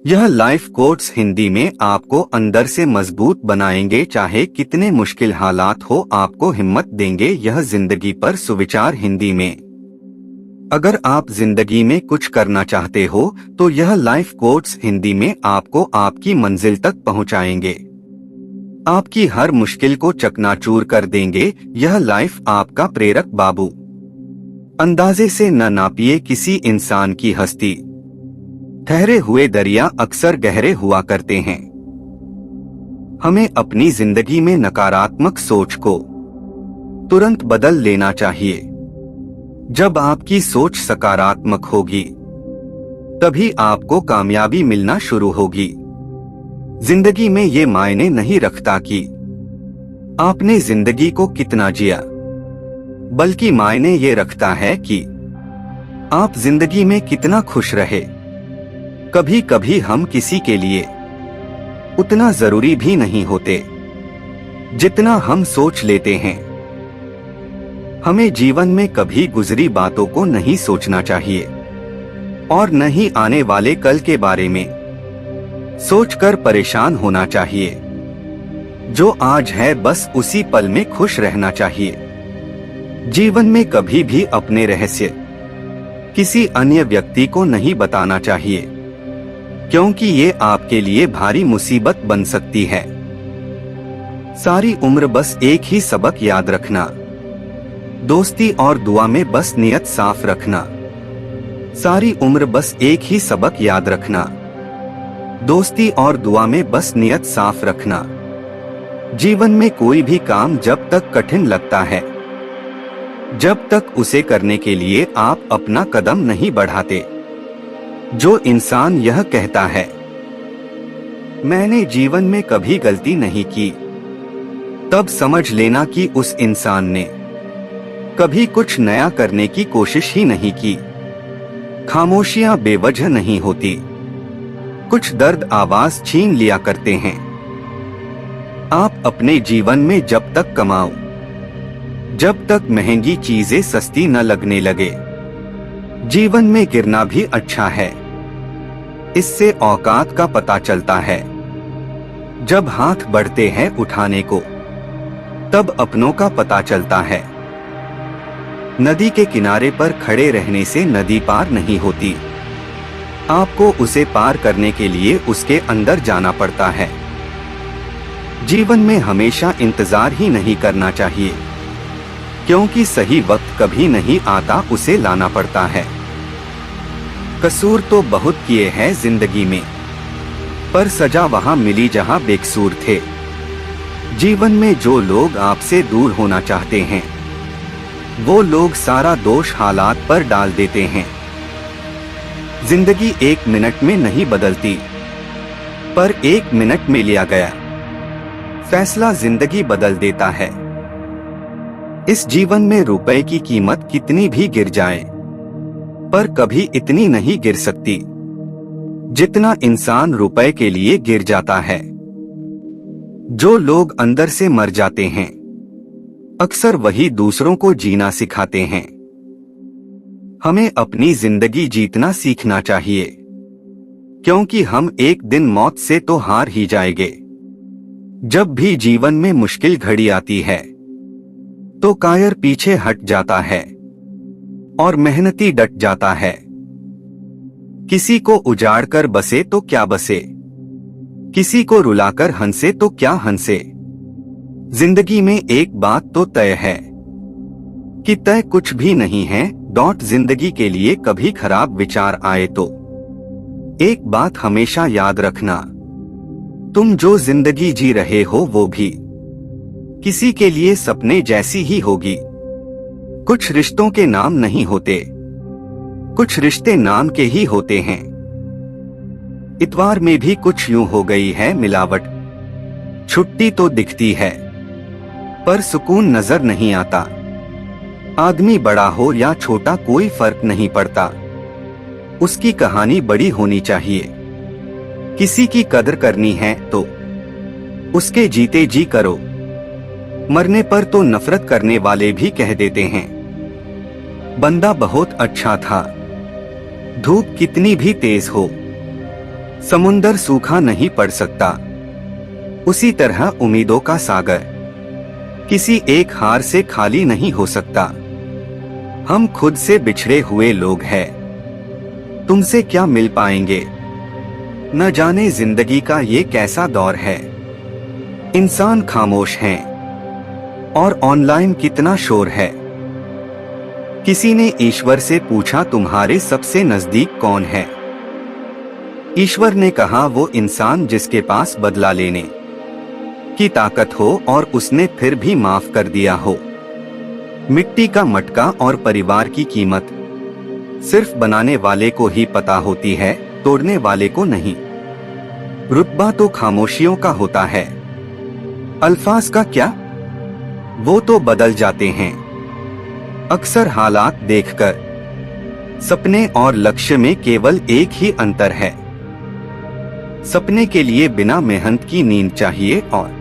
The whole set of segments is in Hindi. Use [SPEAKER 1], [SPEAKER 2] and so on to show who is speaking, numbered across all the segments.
[SPEAKER 1] यह लाइफ कोट्स हिंदी में आपको अंदर से मजबूत बनाएंगे, चाहे कितने मुश्किल हालात हो आपको हिम्मत देंगे। यह जिंदगी पर सुविचार हिंदी में। अगर आप जिंदगी में कुछ करना चाहते हो तो यह लाइफ कोट्स हिंदी में आपको आपकी मंजिल तक पहुंचाएंगे, आपकी हर मुश्किल को चकनाचूर कर देंगे। यह लाइफ आपका प्रेरक बाबू। अंदाजे से न नापिए किसी इंसान की हस्ती, ठहरे हुए दरिया अक्सर गहरे हुआ करते हैं। हमें अपनी जिंदगी में नकारात्मक सोच को तुरंत बदल लेना चाहिए। जब आपकी सोच सकारात्मक होगी तभी आपको कामयाबी मिलना शुरू होगी। जिंदगी में ये मायने नहीं रखता कि आपने जिंदगी को कितना जिया, बल्कि मायने ये रखता है कि आप जिंदगी में कितना खुश रहे। कभी कभी हम किसी के लिए उतना जरूरी भी नहीं होते जितना हम सोच लेते हैं। हमें जीवन में कभी गुजरी बातों को नहीं सोचना चाहिए और न ही आने वाले कल के बारे में सोचकर परेशान होना चाहिए। जो आज है बस उसी पल में खुश रहना चाहिए। जीवन में कभी भी अपने रहस्य किसी अन्य व्यक्ति को नहीं बताना चाहिए, क्योंकि ये आपके लिए भारी मुसीबत बन सकती है। सारी उम्र बस एक ही सबक याद रखना, दोस्ती और दुआ में बस नियत साफ रखना। सारी उम्र बस एक ही सबक याद रखना, दोस्ती और दुआ में बस नियत साफ रखना। जीवन में कोई भी काम जब तक कठिन लगता है, जब तक उसे करने के लिए आप अपना कदम नहीं बढ़ाते। जो इंसान यह कहता है मैंने जीवन में कभी गलती नहीं की, तब समझ लेना कि उस इंसान ने कभी कुछ नया करने की कोशिश ही नहीं की। खामोशियां बेवजह नहीं होती, कुछ दर्द आवाज छीन लिया करते हैं। आप अपने जीवन में जब तक कमाओ, जब तक महंगी चीजें सस्ती न लगने लगे, जीवन में गिरना भी अच्छा है। इससे औकात का पता चलता है। जब हाथ बढ़ते हैं उठाने को, तब अपनों का पता चलता है। नदी के किनारे पर खड़े रहने से नदी पार नहीं होती, आपको उसे पार करने के लिए उसके अंदर जाना पड़ता है। जीवन में हमेशा इंतजार ही नहीं करना चाहिए, क्योंकि सही वक्त कभी नहीं आता, उसे लाना पड़ता है। कसूर तो बहुत किए हैं जिंदगी में, पर सजा वहां मिली जहां बेकसूर थे। जीवन में जो लोग आपसे दूर होना चाहते हैं, वो लोग सारा दोष हालात पर डाल देते हैं। जिंदगी 1 मिनट में नहीं बदलती, पर 1 मिनट में लिया गया फैसला जिंदगी बदल देता है। इस जीवन में रुपए की कीमत कितनी भी गिर जाए, पर कभी इतनी नहीं गिर सकती जितना इंसान रुपए के लिए गिर जाता है। जो लोग अंदर से मर जाते हैं, अक्सर वही दूसरों को जीना सिखाते हैं। हमें अपनी जिंदगी जीतना सीखना चाहिए, क्योंकि हम एक दिन मौत से तो हार ही जाएंगे। जब भी जीवन में मुश्किल घड़ी आती है तो कायर पीछे हट जाता है और मेहनती डट जाता है। किसी को उजाड़कर बसे तो क्या बसे, किसी को रुलाकर हंसे तो क्या हंसे। जिंदगी में एक बात तो तय है कि तय कुछ भी नहीं है। जिंदगी के लिए कभी खराब विचार आए तो एक बात हमेशा याद रखना, तुम जो जिंदगी जी रहे हो वो भी किसी के लिए सपने जैसी ही होगी। कुछ रिश्तों के नाम नहीं होते, कुछ रिश्ते नाम के ही होते हैं। इतवार में भी कुछ यूं हो गई है मिलावट, छुट्टी तो दिखती है पर सुकून नजर नहीं आता। आदमी बड़ा हो या छोटा कोई फर्क नहीं पड़ता, उसकी कहानी बड़ी होनी चाहिए। किसी की कदर करनी है तो उसके जीते जी करो, मरने पर तो नफरत करने वाले भी कह देते हैं बंदा बहुत अच्छा था, धूप कितनी भी तेज हो, समुंदर सूखा नहीं पड़ सकता। उसी तरह उम्मीदों का सागर किसी एक हार से खाली नहीं हो सकता। हम खुद से बिछड़े हुए लोग हैं, तुमसे क्या मिल पाएंगे। न जाने जिंदगी का ये कैसा दौर है, इंसान खामोश हैं और ऑनलाइन कितना शोर है। किसी ने ईश्वर से पूछा, तुम्हारे सबसे नजदीक कौन है। ईश्वर ने कहा, वो इंसान जिसके पास बदला लेने की ताकत हो और उसने फिर भी माफ कर दिया हो। मिट्टी का मटका और परिवार की कीमत सिर्फ बनाने वाले को ही पता होती है, तोड़ने वाले को नहीं। रुतबा तो खामोशियों का होता है, अल्फाज का क्या, वो तो बदल जाते हैं। अक्सर हालात देखकर सपने और लक्ष्य में केवल एक ही अंतर है। सपने के लिए बिना मेहनत की नींद चाहिए और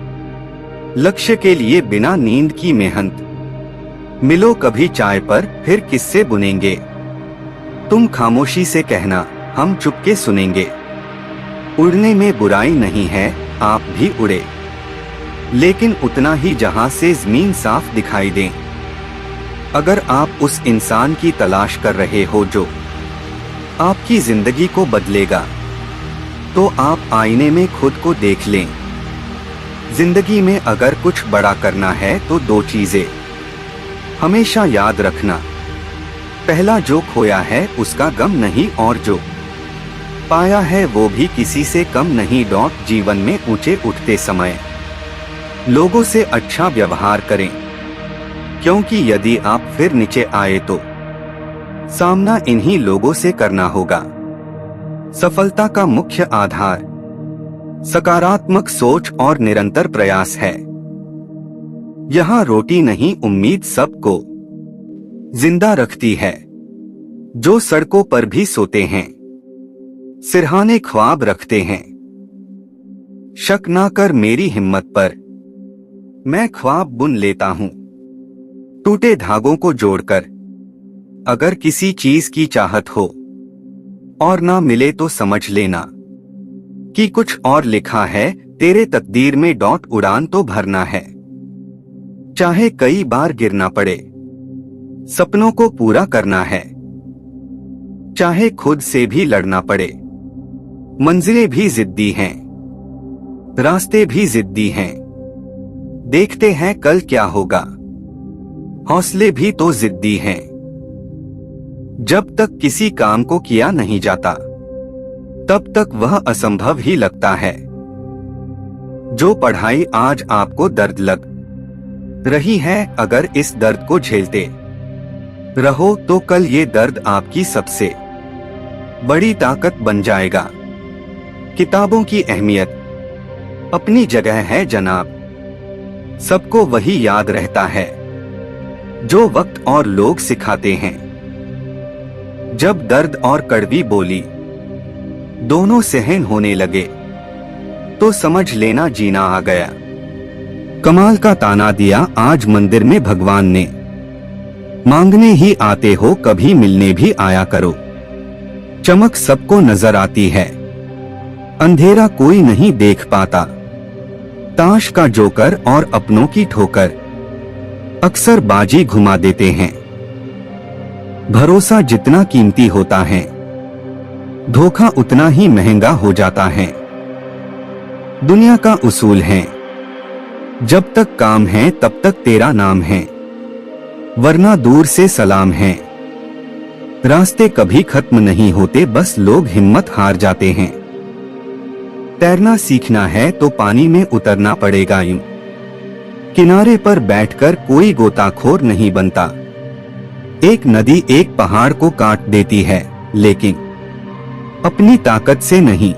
[SPEAKER 1] लक्ष्य के लिए बिना नींद की मेहनत। मिलो कभी चाय पर, फिर किससे बुनेंगे। तुम खामोशी से कहना, हम चुपके सुनेंगे। उड़ने में बुराई नहीं है, आप भी उड़े, लेकिन उतना ही जहां से जमीन साफ दिखाई दे। अगर आप उस इंसान की तलाश कर रहे हो जो आपकी जिंदगी को बदलेगा, तो आप आईने में खुद को देख लें। जिंदगी में अगर कुछ बड़ा करना है तो दो चीजें हमेशा याद रखना। पहला, जो खोया है उसका गम नहीं, और जो पाया है वो भी किसी से कम नहीं। जीवन में ऊंचे उठते समय लोगों से अच्छा व्यवहार करें, क्योंकि यदि आप फिर नीचे आए तो सामना इन्हीं लोगों से करना होगा। सफलता का मुख्य आधार सकारात्मक सोच और निरंतर प्रयास है। यहाँ रोटी नहीं, उम्मीद सबको जिंदा रखती है। जो सड़कों पर भी सोते हैं, सिरहाने ख्वाब रखते हैं। शक ना कर मेरी हिम्मत पर, मैं ख्वाब बुन लेता हूं। टूटे धागों को जोड़कर अगर किसी चीज की चाहत हो और ना मिले तो समझ लेना कि कुछ और लिखा है तेरे तकदीर में। उड़ान तो भरना है, चाहे कई बार गिरना पड़े। सपनों को पूरा करना है, चाहे खुद से भी लड़ना पड़े। मंजिलें भी जिद्दी हैं, रास्ते भी जिद्दी हैं। देखते हैं कल क्या होगा, हौसले भी तो जिद्दी हैं। जब तक किसी काम को किया नहीं जाता, तब तक वह असंभव ही लगता है। जो पढ़ाई आज आपको दर्द लग रही है, अगर इस दर्द को झेलते रहो तो कल ये दर्द आपकी सबसे बड़ी ताकत बन जाएगा। किताबों की अहमियत अपनी जगह है जनाब, सबको वही याद रहता है जो वक्त और लोग सिखाते हैं। जब दर्द और कड़वी बोली दोनों सहन होने लगे, तो समझ लेना जीना आ गया। कमाल का ताना दिया आज मंदिर में भगवान ने, मांगने ही आते हो कभी मिलने भी आया करो। चमक सबको नजर आती है, अंधेरा कोई नहीं देख पाता। ताश का जोकर और अपनों की ठोकर अक्सर बाजी घुमा देते हैं। भरोसा जितना कीमती होता है, धोखा उतना ही महंगा हो जाता है। दुनिया का उसूल है, जब तक काम है तब तक तेरा नाम है, वरना दूर से सलाम है। रास्ते कभी खत्म नहीं होते, बस लोग हिम्मत हार जाते हैं। तैरना सीखना है तो पानी में उतरना पड़ेगा यूं। किनारे पर बैठकर कोई गोताखोर नहीं बनता। एक नदी एक पहाड़ को काट देती है, लेकिन अपनी ताकत से नहीं,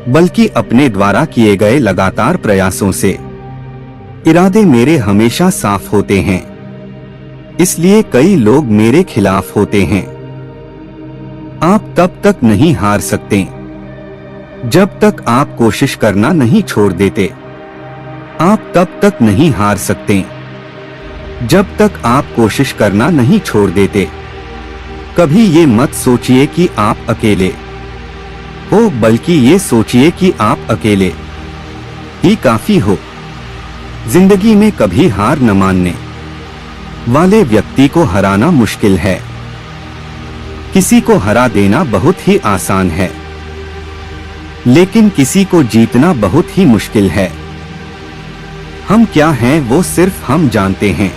[SPEAKER 1] बल्कि अपने द्वारा किए गए लगातार प्रयासों से। इरादे मेरे हमेशा साफ होते हैं, इसलिए कई लोग मेरे खिलाफ होते हैं। आप तब तक नहीं हार सकते जब तक आप कोशिश करना नहीं छोड़ देते। आप तब तक नहीं हार सकते जब तक आप कोशिश करना नहीं छोड़ देते। कभी ये मत सोचिए कि आप अकेले हो, बल्कि ये सोचिए कि आप अकेले ही काफी हो। जिंदगी में कभी हार न मानने वाले व्यक्ति को हराना मुश्किल है। किसी को हरा देना बहुत ही आसान है, लेकिन किसी को जीतना बहुत ही मुश्किल है। हम क्या हैं वो सिर्फ हम जानते हैं।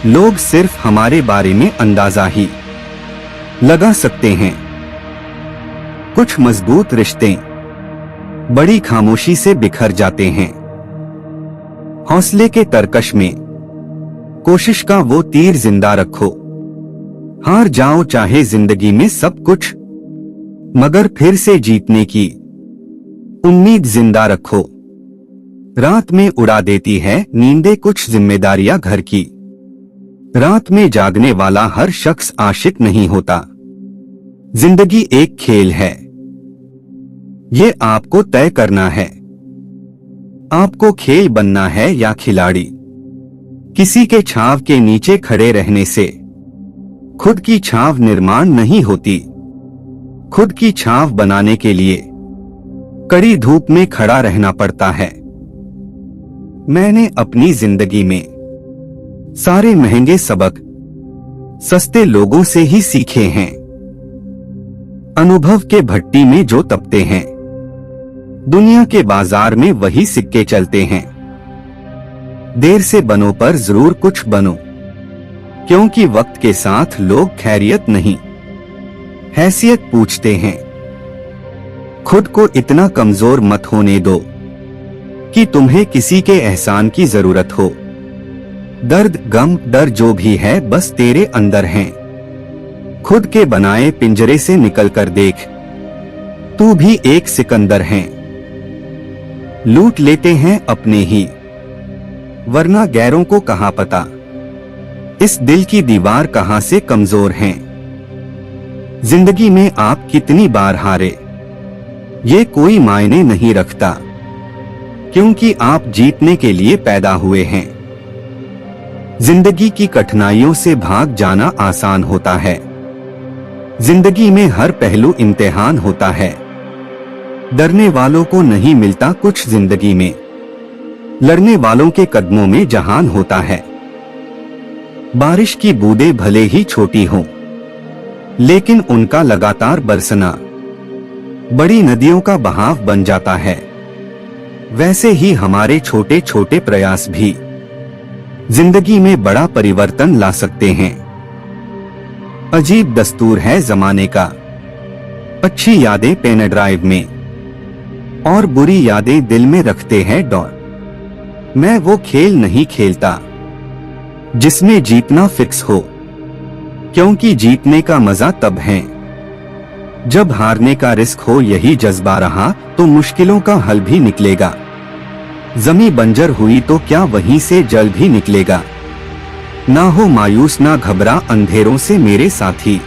[SPEAKER 1] लोग सिर्फ हमारे बारे में अंदाजा ही लगा सकते हैं। कुछ मजबूत रिश्ते बड़ी खामोशी से बिखर जाते हैं। हौसले के तरकश में कोशिश का वो तीर जिंदा रखो। हार जाओ चाहे जिंदगी में सब कुछ, मगर फिर से जीतने की उम्मीद जिंदा रखो। रात में उड़ा देती है नींदें कुछ जिम्मेदारियां घर की। रात में जागने वाला हर शख्स आशिक नहीं होता। जिंदगी एक खेल है, ये आपको तय करना है। आपको खेल बनना है या खिलाड़ी। किसी के छाव के नीचे खड़े रहने से खुद की छाव निर्माण नहीं होती। खुद की छाव बनाने के लिए कड़ी धूप में खड़ा रहना पड़ता है। मैंने अपनी जिंदगी में सारे महंगे सबक सस्ते लोगों से ही सीखे हैं। अनुभव के भट्टी में जो तपते हैं, दुनिया के बाजार में वही सिक्के चलते हैं। देर से बनो पर जरूर कुछ बनो, क्योंकि वक्त के साथ लोग खैरियत नहीं हैसियत पूछते हैं। खुद को इतना कमजोर मत होने दो कि तुम्हें किसी के एहसान की जरूरत हो। दर्द गम डर जो भी है बस तेरे अंदर हैं। खुद के बनाए पिंजरे से निकलकर देख, तू भी एक सिकंदर है। लूट लेते हैं अपने ही, वरना गैरों को कहां पता इस दिल की दीवार कहां से कमजोर है। जिंदगी में आप कितनी बार हारे ये कोई मायने नहीं रखता, क्योंकि आप जीतने के लिए पैदा हुए हैं। जिंदगी की कठिनाइयों से भाग जाना आसान होता है। जिंदगी में हर पहलू इम्तिहान होता है। डरने वालों को नहीं मिलता कुछ जिंदगी में, लड़ने वालों के कदमों में जहान होता है। बारिश की बूंदें भले ही छोटी हों, लेकिन उनका लगातार बरसना बड़ी नदियों का बहाव बन जाता है। वैसे ही हमारे छोटे छोटे प्रयास भी जिंदगी में बड़ा परिवर्तन ला सकते हैं। अजीब दस्तूर है जमाने का, अच्छी यादें पेन ड्राइव में और बुरी यादें दिल में रखते हैं डॉर। मैं वो खेल नहीं खेलता जिसमें जीतना फिक्स हो, क्योंकि जीतने का मजा तब है जब हारने का रिस्क हो। यही जज्बा रहा तो मुश्किलों का हल भी निकलेगा। जमी बंजर हुई तो क्या वहीं से जल भी निकलेगा। ना हो मायूस ना घबरा अंधेरों से मेरे साथी,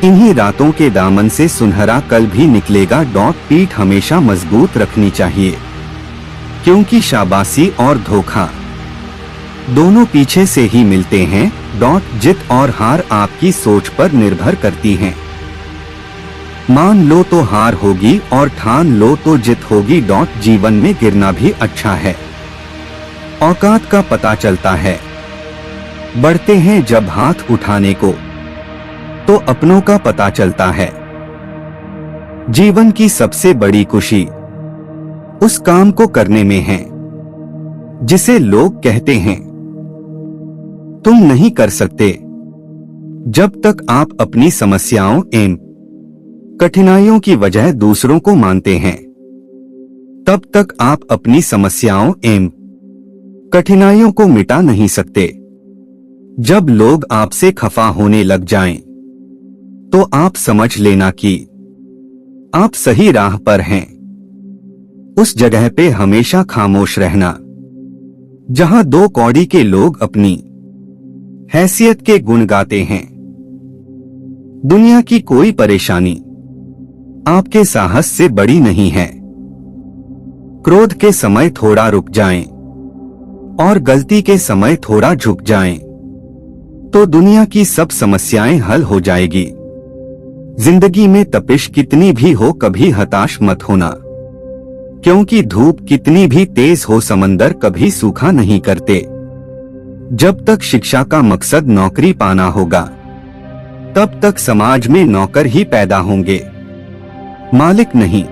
[SPEAKER 1] इन्हीं रातों के दामन से सुनहरा कल भी निकलेगा। पीठ हमेशा मजबूत रखनी चाहिए, क्योंकि शाबाशी और धोखा दोनों पीछे से ही मिलते हैं। जित और हार आपकी सोच पर निर्भर करती हैं। मान लो तो हार होगी और ठान लो तो जित होगी। जीवन में गिरना भी अच्छा है, औकात का पता चलता है। बढ़ते हैं जब हाथ उठाने को, तो अपनों का पता चलता है। जीवन की सबसे बड़ी खुशी उस काम को करने में है जिसे लोग कहते हैं तुम नहीं कर सकते। जब तक आप अपनी समस्याओं एवं कठिनाइयों की वजह दूसरों को मानते हैं, तब तक आप अपनी समस्याओं एवं कठिनाइयों को मिटा नहीं सकते। जब लोग आपसे खफा होने लग जाएं, तो आप समझ लेना कि आप सही राह पर हैं। उस जगह पे हमेशा खामोश रहना जहां दो कौड़ी के लोग अपनी हैसियत के गुण गाते हैं। दुनिया की कोई परेशानी आपके साहस से बड़ी नहीं है। क्रोध के समय थोड़ा रुक जाएं और गलती के समय थोड़ा झुक जाएं। तो दुनिया की सब समस्याएं हल हो जाएगी। जिंदगी में तपिश कितनी भी हो कभी हताश मत होना, क्योंकि धूप कितनी भी तेज हो समंदर कभी सूखा नहीं करते। जब तक शिक्षा का मकसद नौकरी पाना होगा तब तक समाज में नौकर ही पैदा होंगे, मालिक नहीं।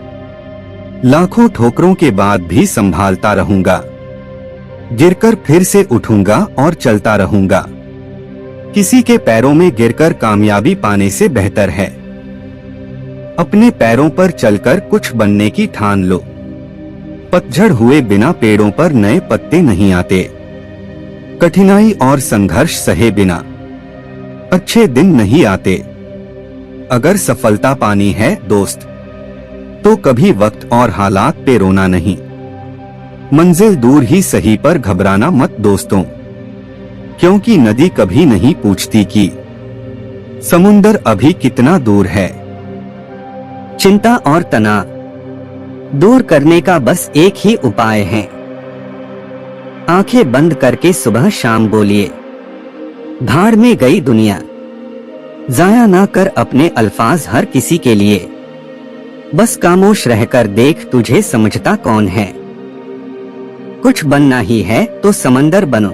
[SPEAKER 1] लाखों ठोकरों के बाद भी संभालता रहूंगा, गिरकर फिर से उठूंगा और चलता रहूंगा। किसी के पैरों में गिरकर कामयाबी पाने से बेहतर है अपने पैरों पर चलकर कुछ बनने की ठान लो। पतझड़ हुए बिना पेड़ों पर नए पत्ते नहीं आते, कठिनाई और संघर्ष सहे बिना अच्छे दिन नहीं आते। अगर सफलता पानी है दोस्त तो कभी वक्त और हालात पे रोना नहीं। मंजिल दूर ही सही पर घबराना मत दोस्तों, क्योंकि नदी कभी नहीं पूछती कि समुंदर अभी कितना दूर है।
[SPEAKER 2] चिंता और तनाव दूर करने का बस एक ही उपाय है। आंखें बंद करके सुबह शाम बोलिए, भाड़ में गई दुनिया। जाया ना कर अपने अल्फाज हर किसी के लिए, बस खामोश रहकर देख तुझे समझता कौन है। कुछ बनना ही है तो समंदर बनो,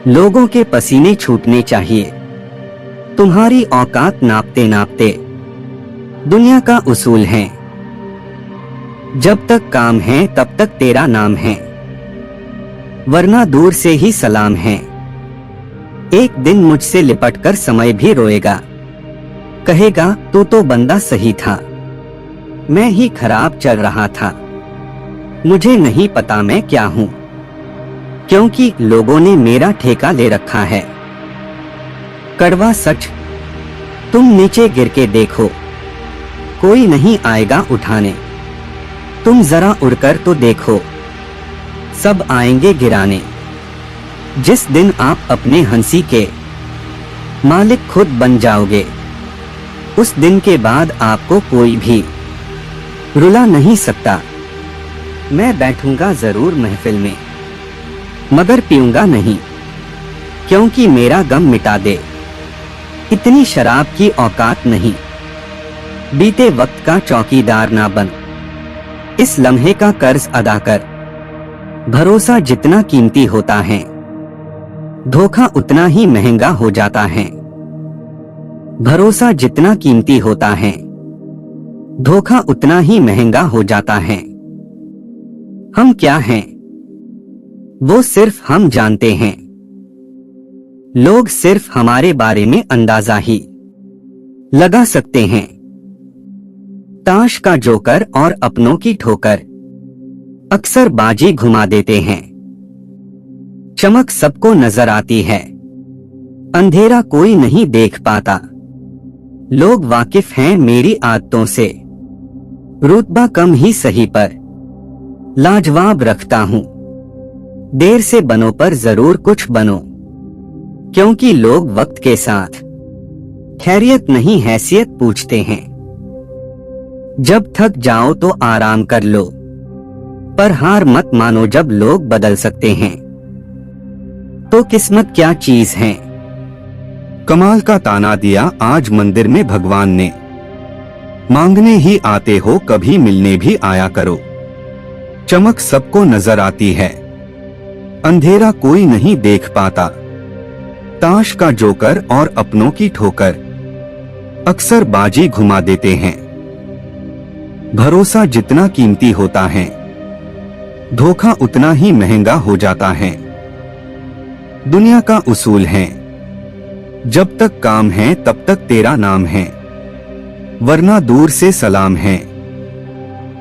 [SPEAKER 2] लोगों के पसीने छूटने चाहिए। तुम्हारी औकात नापते नापते दुनिया का उसूल है, जब तक काम है तब तक तेरा नाम है, वरना दूर से ही सलाम है। एक दिन मुझसे लिपटकर समय भी रोएगा, कहेगा तू तो बंदा सही था, मैं ही खराब चल रहा था। मुझे नहीं पता मैं क्या हूँ, क्योंकि लोगों ने मेरा ठेका ले रखा है। कड़वा सच, तुम नीचे गिर के देखो, कोई नहीं आएगा उठाने। तुम जरा उड़कर तो देखो, सब आएंगे गिराने। जिस दिन आप अपने हंसी के मालिक खुद बन जाओगे, उस दिन के बाद आपको कोई भी रुला नहीं सकता। मैं बैठूंगा जरूर महफिल में, मगर पीऊंगा नहीं, क्योंकि मेरा गम मिटा दे इतनी शराब की औकात नहीं। बीते वक्त का चौकीदार ना बन, इस लम्हे का कर्ज अदा कर। भरोसा जितना कीमती होता है, धोखा उतना ही महंगा हो जाता है। भरोसा जितना कीमती होता है, धोखा उतना ही महंगा हो जाता है। हम क्या हैं, वो सिर्फ हम जानते हैं। लोग सिर्फ हमारे बारे में अंदाजा ही लगा सकते हैं। ताश का जोकर और अपनों की ठोकर अक्सर बाजी घुमा देते हैं। चमक सबको नजर आती है, अंधेरा कोई नहीं देख पाता। लोग वाकिफ हैं मेरी आदतों से, रुतबा कम ही सही पर लाजवाब रखता हूं। देर से बनो पर जरूर कुछ बनो, क्योंकि लोग वक्त के साथ खैरियत नहीं हैसियत पूछते हैं। जब थक जाओ तो आराम कर लो, पर हार मत मानो जब लोग बदल सकते हैं। तो किस्मत क्या चीज है।
[SPEAKER 1] कमाल का ताना दिया आज मंदिर में भगवान ने, मांगने ही आते हो कभी मिलने भी आया करो। चमक सबको नजर आती है, अंधेरा कोई नहीं देख पाता। ताश का जोकर और अपनों की ठोकर अक्सर बाजी घुमा देते हैं। भरोसा जितना कीमती होता है, धोखा उतना ही महंगा हो जाता है। दुनिया का उसूल है, जब तक काम है तब तक तेरा नाम है, वरना दूर से सलाम है।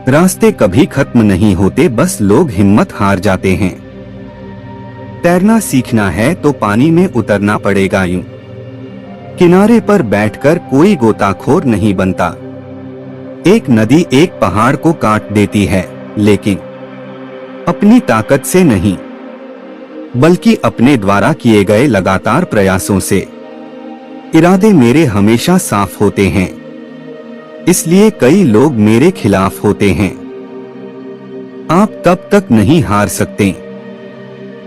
[SPEAKER 1] रास्ते कभी खत्म नहीं होते, बस लोग हिम्मत हार जाते हैं। तैरना सीखना है तो पानी में उतरना पड़ेगा यूं, किनारे पर बैठकर कोई गोताखोर नहीं बनता। एक नदी एक पहाड़ को काट देती है, लेकिन अपनी ताकत से नहीं, बल्कि अपने द्वारा किए गए लगातार प्रयासों से। इरादे मेरे हमेशा साफ होते हैं, इसलिए कई लोग मेरे खिलाफ होते हैं। आप तब तक नहीं हार सकते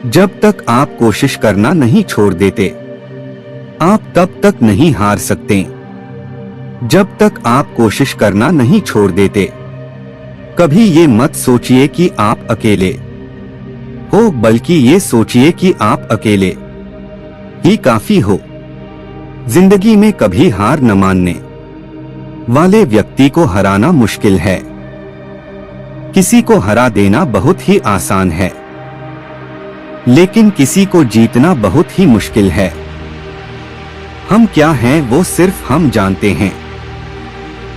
[SPEAKER 1] जब तक आप कोशिश करना नहीं छोड़ देते। आप तब तक नहीं हार सकते जब तक आप कोशिश करना नहीं छोड़ देते। कभी ये मत सोचिए कि आप अकेले हो, बल्कि ये सोचिए कि आप अकेले ही काफी हो। जिंदगी में कभी हार न मानने वाले व्यक्ति को हराना मुश्किल है। किसी को हरा देना बहुत ही आसान है, लेकिन किसी को जीतना बहुत ही मुश्किल है। हम क्या हैं वो सिर्फ हम जानते हैं।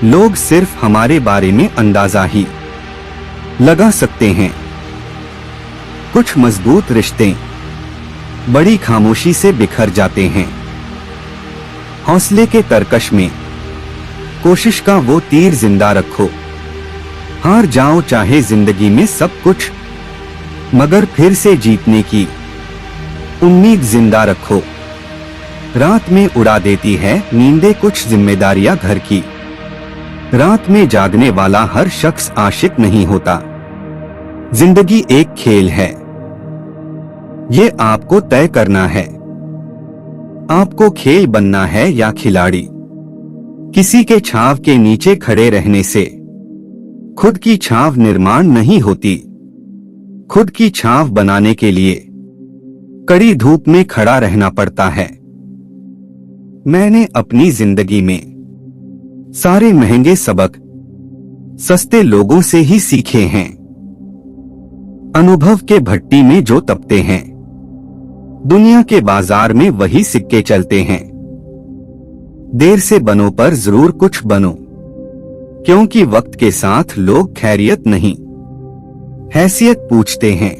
[SPEAKER 1] लोग सिर्फ हमारे बारे में अंदाजा ही लगा सकते हैं। कुछ मजबूत रिश्ते बड़ी खामोशी से बिखर जाते हैं। हौसले के तरकश में कोशिश का वो तीर जिंदा रखो। हार जाओ चाहे जिंदगी में सब कुछ, मगर फिर से जीतने की उम्मीद जिंदा रखो। रात में उड़ा देती है नींदें कुछ जिम्मेदारियां घर की। रात में जागने वाला हर शख्स आशिक नहीं होता। जिंदगी एक खेल है, ये आपको तय करना है। आपको खेल बनना है या खिलाड़ी। किसी के छाव के नीचे खड़े रहने से खुद की छाव निर्माण नहीं होती। खुद की छाव बनाने के लिए कड़ी धूप में खड़ा रहना पड़ता है। मैंने अपनी जिंदगी में सारे महंगे सबक सस्ते लोगों से ही सीखे हैं। अनुभव के भट्टी में जो तपते हैं, दुनिया के बाजार में वही सिक्के चलते हैं। देर से बनो पर जरूर कुछ बनो, क्योंकि वक्त के साथ लोग खैरियत नहीं हैसियत पूछते हैं।